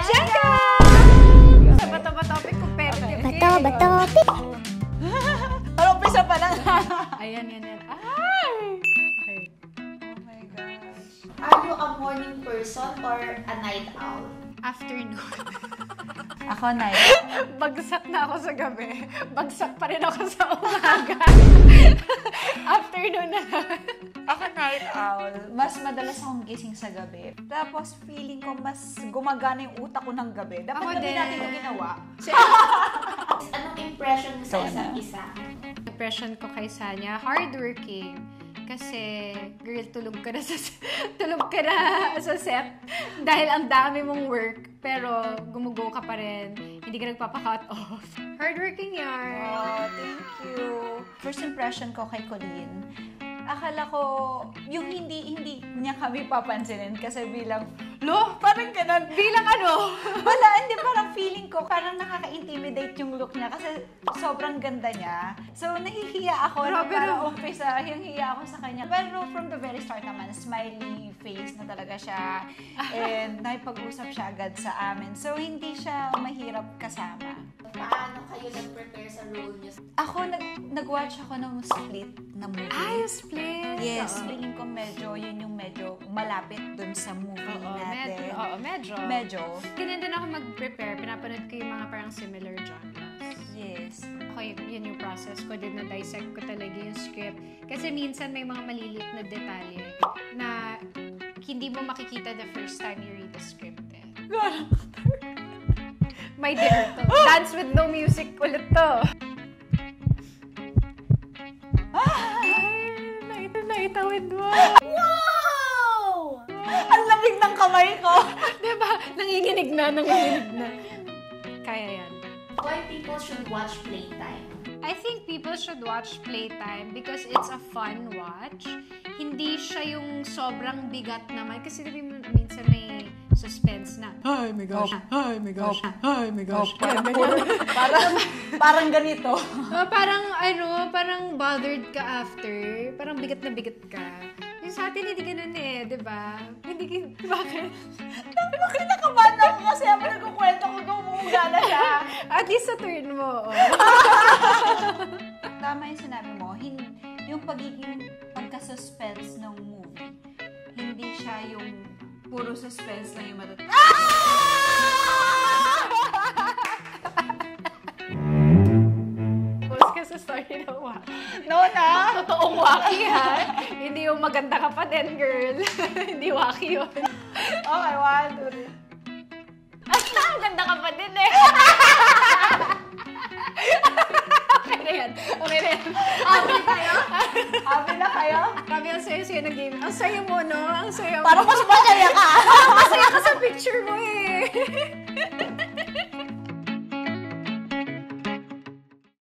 Jenka! Sa bato-topic competitive game. Bato. Parang umpisa pa lang. Ayan. Ay! Okay. Oh my gosh. Are you a morning person or a night owl? Afternoon. Ako, night. Bagsak na ako sa gabi. Bagsak pa rin ako sa umaga. Afternoon na lang. Ako, night owl. Mas madalas akong gising sa gabi. Tapos, feeling ko mas gumagana yung utak ko ng gabi. Dapat Ako gabi din. natin ito ginawa. Anong impression mo sa Ikaw isa't na. isa? Impression ko kay Sanya, hardworking. Kasi, girl, tulog ka na sa set dahil ang dami mong work, pero gumugo ka pa rin. Hindi ka nagpapa-cut off. Hardworking yarn. Oh, thank you. First impression ko kay Colleen, akala ko yung hindi niya kami papansinin kasi bilang, parang ganun. Bilang ano? Wala, hindi, parang feeling ko, parang nakaka-intimidate yung look niya kasi sobrang ganda niya. So, nahihiya ako na Grabe, parang no? umpisa, hiya ako sa kanya. Pero from the very start naman, smiley face na talaga siya. And nakipag-usap siya agad sa amin. So, hindi siya mahirap kasama. Paano kayo nag-prepare sa role niyo? Ako, nag-watch ako ng Split na movie. Ay, split. Yes, Oo. feeling ko yun yung medyo malapit dun sa movie natin. Medyo. Ganyan din ako mag-prepare. Pinapanood ko yung mga parang similar genres. Yes. Ako, yun yung process ko. Din na-dissect ko talaga yung script. Kasi minsan may mga maliliit na detalye na hindi mo makikita the first time you read the script. May dare to. Dance with no music ulit to. Naitawid mo. Wow! Ang lamig ng kamay ko! Diba? Nanginginig na. Kaya yan. Why people should watch Playtime? I think people should watch Playtime because it's a fun watch. Hindi siya yung sobrang bigat naman. Kasi minsan may suspense na. Ay, my gosh. Ay, my gosh. Ay, my gosh. Parang ganito. Parang bothered ka after. Parang bigat na bigat ka. Yung sa atin, hindi ganun eh, di ba? Bakit? Sabi mo, kinakabahan ako kasi habang nagkukwento ko, gumuga na siya. At least sa turn mo. Oh. Tama yung sinabi mo, yung pagiging pagka-suspense ng movie, hindi siya yung puro suspense lang yung matat... Post ka sa story na waki. No na! Totoong waki, ha? Hindi yung maganda ka pa din, girl. Hindi waki yun. Okay, 1, 2, 3. Ang ganda ka pa din, eh. Okay na yan. Happy na kayo? Grabe, ang saya-saya na game. Ang saya mo, no? Ang saya mo. Parang mas masaya ka! Masaya ka sa picture mo, eh.